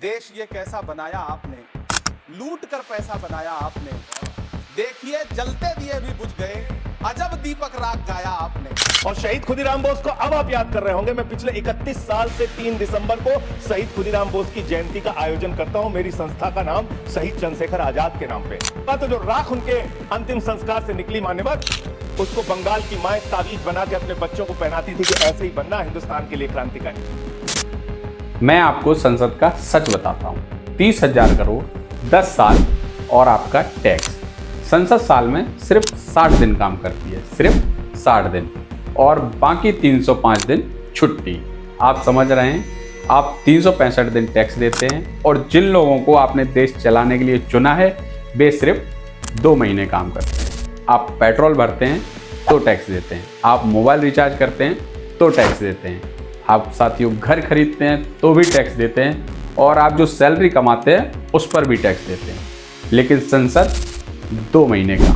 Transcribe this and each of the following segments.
देश ये कैसा बनाया आपने, लूट कर पैसा बनाया आपने। देखिए जलते दिए भी बुझ गए, अजब दीपक राग गाया आपने। और शहीद खुदीराम बोस को अब आप याद कर रहे होंगे। मैं पिछले 31 साल से 3 दिसंबर को शहीद खुदीराम बोस की जयंती का आयोजन करता हूं। मेरी संस्था का नाम शहीद चंद्रशेखर आजाद के नाम पे। तो जो राख उनके अंतिम संस्कार से निकली मान्यवर, उसको बंगाल की माए ताबीज बना के अपने बच्चों को पहनाती थी कि ऐसे ही बनना हिंदुस्तान के लिए क्रांतिकारी। मैं आपको संसद का सच बताता हूँ। 30,000 करोड़, 10 साल और आपका टैक्स। संसद साल में सिर्फ 60 दिन काम करती है, सिर्फ 60 दिन, और बाकी 305 दिन छुट्टी। आप समझ रहे हैं, आप 365 दिन टैक्स देते हैं, और जिन लोगों को आपने देश चलाने के लिए चुना है वे सिर्फ 2 महीने काम करते हैं। आप पेट्रोल भरते हैं तो टैक्स देते हैं, आप मोबाइल रिचार्ज करते हैं तो टैक्स देते हैं, आप साथियों घर खरीदते हैं तो भी टैक्स देते हैं, और आप जो सैलरी कमाते हैं उस पर भी टैक्स देते हैं। लेकिन संसद 2 महीने का,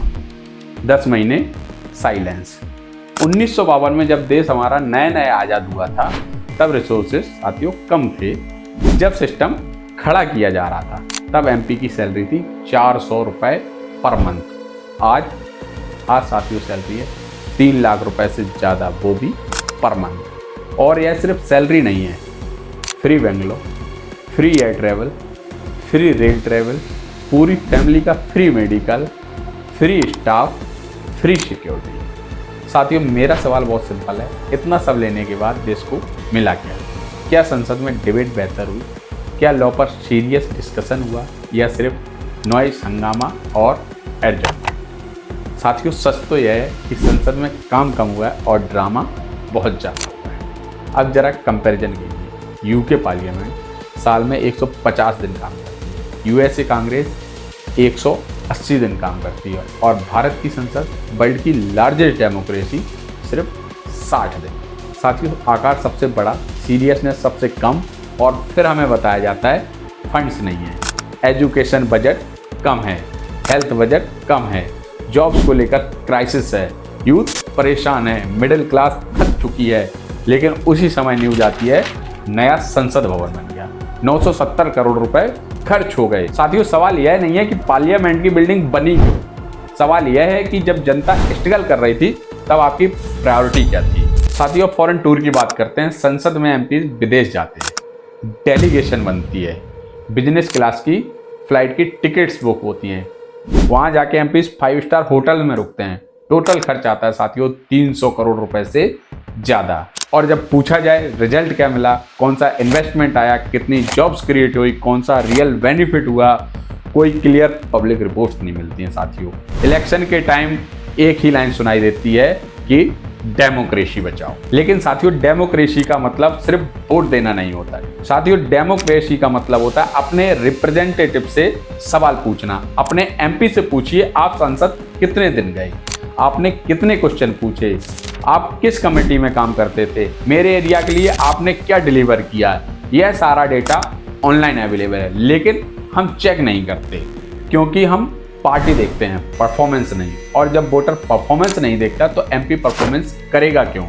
10 महीने साइलेंस। 1952 में जब देश हमारा नया नया आज़ाद हुआ था तब रिसोर्सेज साथियों कम थे। जब सिस्टम खड़ा किया जा रहा था तब एमपी की सैलरी थी 400 रुपये पर मंथ। आज साथियों सैलरी है 3 लाख रुपए से ज़्यादा, वो भी पर मंथ। और यह सिर्फ सैलरी नहीं है, free Bangalore, free air travel, free rail travel, पूरी फैमिली का free medical, free staff, free security. साथियों मेरा सवाल बहुत सिंपल है, इतना सब लेने के बाद देश को मिला क्या? क्या संसद में डिबेट बेहतर हुई? क्या लॉ पर सीरियस डिस्कशन हुआ, या सिर्फ नॉइस, हंगामा और एडजस्ट? साथियों सच तो यह है कि संसद में काम कम हुआ है और ड्रामा बहुत ज़्यादा हुआ है। अब जरा कंपैरिजन कीजिए। यूके पार्लियामेंट साल में 150 दिन काम करती है, यूएसए कांग्रेस 180 दिन काम करती है, और भारत की संसद वर्ल्ड की लार्जेस्ट डेमोक्रेसी सिर्फ 60 दिन। साथियों आकार सबसे बड़ा, सीरियसनेस सबसे कम, और फिर हमें बताया जाता है फंड्स नहीं है। एजुकेशन बजट कम है, हेल्थ बजट कम है, जॉब्स को लेकर क्राइसिस है, यूथ परेशान है, मिडिल क्लास थक चुकी है। लेकिन उसी समय न्यूज आती है नया संसद भवन बन गया, 970 करोड़ रुपए खर्च हो गए। साथियों सवाल यह नहीं है कि पार्लियामेंट की बिल्डिंग बनी क्यों, सवाल यह है कि जब जनता स्ट्रगल कर रही थी तब आपकी प्रायोरिटी क्या थी? साथियों फॉरेन टूर की बात करते हैं। संसद में एमपी विदेश जाते हैं, डेलीगेशन बनती है, बिजनेस क्लास की फ्लाइट की टिकट्स बुक होती हैं, वहाँ जाके एमपी 5 स्टार होटल में रुकते हैं। टोटल खर्च आता है साथियों 300 करोड़ रुपए से ज़्यादा। और जब पूछा जाए रिजल्ट क्या मिला, कौन सा इन्वेस्टमेंट आया, कितनी जॉब्स क्रिएट हुई, कौन सा रियल बेनिफिट हुआ, कोई क्लियर पब्लिक रिपोर्ट्स नहीं मिलती हैं साथियों। इलेक्शन के टाइम एक ही लाइन सुनाई देती है कि डेमोक्रेसी बचाओ। लेकिन साथियों डेमोक्रेसी का मतलब सिर्फ वोट देना नहीं होता है। साथियों डेमोक्रेसी का मतलब होता है अपने रिप्रेजेंटेटिव से सवाल पूछना। अपने एमपी से पूछिए आप संसद कितने दिन गए, आपने कितने क्वेश्चन पूछे, आप किस कमेटी में काम करते थे, मेरे एरिया के लिए आपने क्या डिलीवर किया। यह सारा डेटा ऑनलाइन अवेलेबल है, लेकिन हम चेक नहीं करते क्योंकि हम पार्टी देखते हैं, परफॉर्मेंस नहीं। और जब वोटर परफॉर्मेंस नहीं देखता तो एमपी परफॉर्मेंस करेगा क्यों?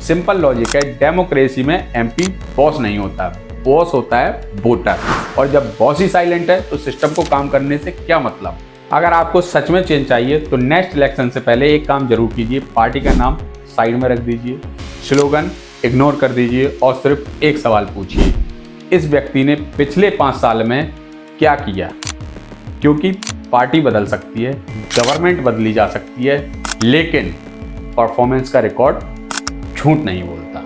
सिंपल लॉजिक है, डेमोक्रेसी में एमपी बॉस नहीं होता, बॉस होता है वोटर। और जब बॉस ही साइलेंट है तो सिस्टम को काम करने से क्या मतलब? अगर आपको सच में चेंज चाहिए तो नेक्स्ट इलेक्शन से पहले एक काम जरूर कीजिए, पार्टी का नाम साइड में रख दीजिए, स्लोगन इग्नोर कर दीजिए, और सिर्फ एक सवाल पूछिए, इस व्यक्ति ने पिछले 5 साल में क्या किया? क्योंकि पार्टी बदल सकती है, गवर्नमेंट बदली जा सकती है, लेकिन परफॉर्मेंस का रिकॉर्ड झूठ नहीं बोलता।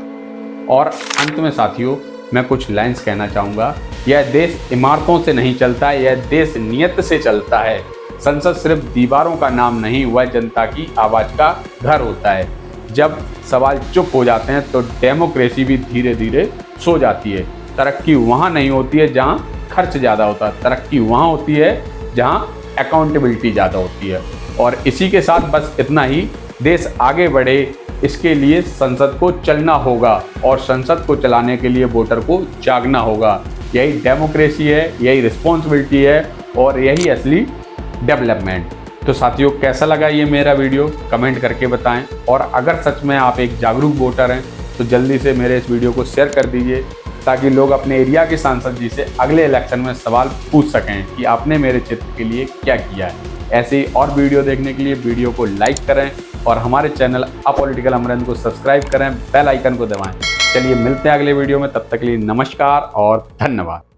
और अंत में साथियों मैं कुछ लाइंस कहना चाहूँगा। यह देश इमारतों से नहीं चलता, यह देश नियत से चलता है। संसद सिर्फ दीवारों का नाम नहीं, वह जनता की आवाज़ का घर होता है। जब सवाल चुप हो जाते हैं तो डेमोक्रेसी भी धीरे धीरे सो जाती है। तरक्की वहाँ नहीं होती है जहाँ खर्च ज़्यादा होता है, तरक्की वहाँ होती है जहाँ अकाउंटेबिलिटी ज़्यादा होती है। और इसी के साथ बस इतना ही, देश आगे बढ़े इसके लिए संसद को चलना होगा, और संसद को चलाने के लिए वोटर को जागना होगा। यही डेमोक्रेसी है, यही रिस्पॉन्सिबिलिटी है, और यही असली डेवलपमेंट। तो साथियों कैसा लगा ये मेरा वीडियो कमेंट करके बताएं, और अगर सच में आप एक जागरूक वोटर हैं तो जल्दी से मेरे इस वीडियो को शेयर कर दीजिए, ताकि लोग अपने एरिया के सांसद जी से अगले इलेक्शन में सवाल पूछ सकें कि आपने मेरे क्षेत्र के लिए क्या किया है। ऐसे ही और वीडियो देखने के लिए वीडियो को लाइक करें और हमारे चैनल अपॉलिटिकल अमरेंद्र को सब्सक्राइब करें, बेल आइकन को दबाएं। चलिए मिलते हैं अगले वीडियो में, तब तक के लिए नमस्कार और धन्यवाद।